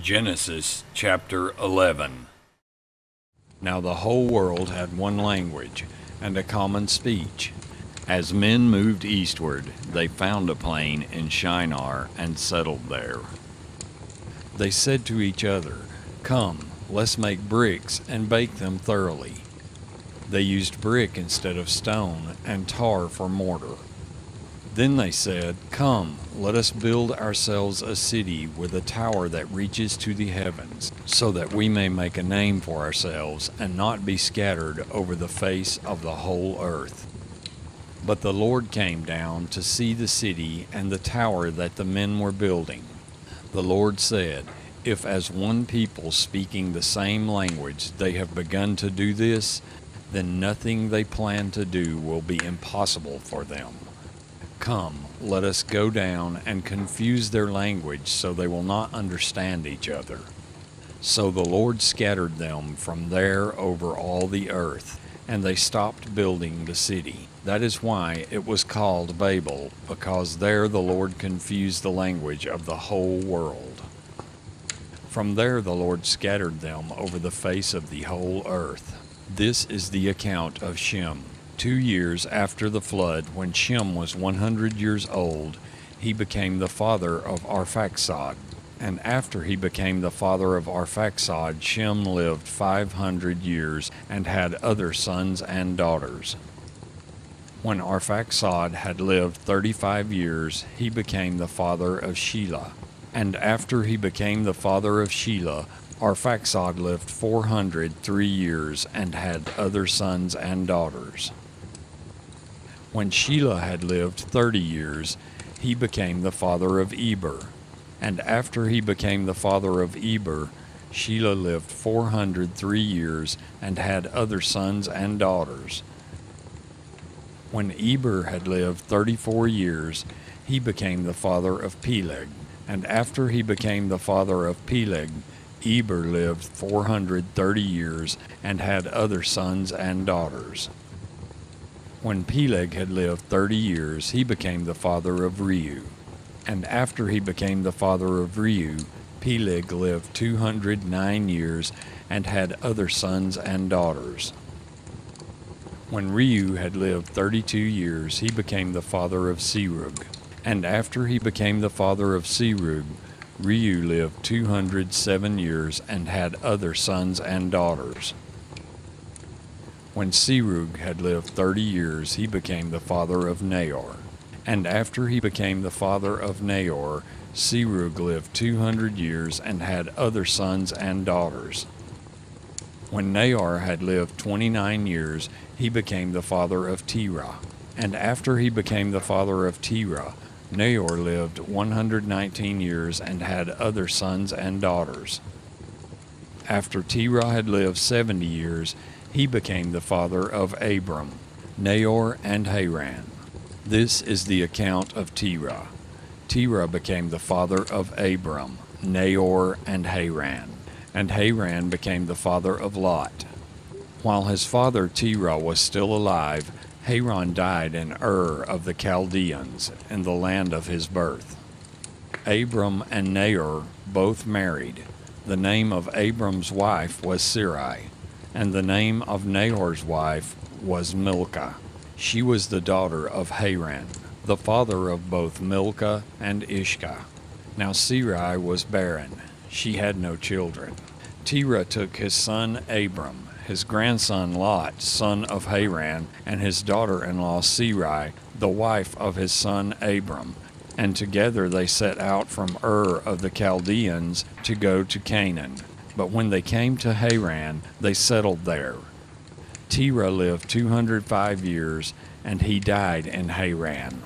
Genesis chapter 11. Now the whole world had one language and a common speech. As men moved eastward, they found a plain in Shinar and settled there. They said to each other, "Come, let's make bricks and bake them thoroughly." They used brick instead of stone and tar for mortar. Then they said, "Come, let us build ourselves a city with a tower that reaches to the heavens, so that we may make a name for ourselves and not be scattered over the face of the whole earth." But the Lord came down to see the city and the tower that the men were building. The Lord said, "If as one people speaking the same language they have begun to do this, then nothing they plan to do will be impossible for them. Come, let us go down and confuse their language so they will not understand each other." So the Lord scattered them from there over all the earth, and they stopped building the city. That is why it was called Babel, because there the Lord confused the language of the whole world. From there the Lord scattered them over the face of the whole earth. This is the account of Shem. 2 years after the flood, when Shem was 100 years old, he became the father of Arphaxad. And after he became the father of Arphaxad, Shem lived 500 years and had other sons and daughters. When Arphaxad had lived 35 years, he became the father of Shelah. And after he became the father of Shelah, Arphaxad lived 403 years and had other sons and daughters. When Shelah had lived 30 years, he became the father of Eber. And after he became the father of Eber, Shelah lived 403 years and had other sons and daughters. When Eber had lived 34 years, he became the father of Peleg. And after he became the father of Peleg, Eber lived 430 years and had other sons and daughters. When Peleg had lived 30 years, he became the father of Reu. And after he became the father of Reu, Peleg lived 209 years and had other sons and daughters. When Reu had lived 32 years, he became the father of Serug. And after he became the father of Serug, Reu lived 207 years and had other sons and daughters. When Serug had lived 30 years, he became the father of Nahor. And after he became the father of Nahor, Serug lived 200 years and had other sons and daughters. When Nahor had lived 29 years, he became the father of Terah. And after he became the father of Terah, Nahor lived 119 years and had other sons and daughters. After Terah had lived 70 years, he became the father of Abram, Nahor, and Haran. This is the account of Terah. Terah became the father of Abram, Nahor, and Haran. And Haran became the father of Lot. While his father Terah was still alive, Haran died in Ur of the Chaldeans, in the land of his birth. Abram and Nahor both married. The name of Abram's wife was Sarai, and the name of Nahor's wife was Milcah. She was the daughter of Haran, the father of both Milcah and Ishkah. Now Sarai was barren. She had no children. Terah took his son Abram, his grandson Lot, son of Haran, and his daughter-in-law Sarai, the wife of his son Abram, and together they set out from Ur of the Chaldeans to go to Canaan. But when they came to Haran, they settled there. Terah lived 205 years, and he died in Haran.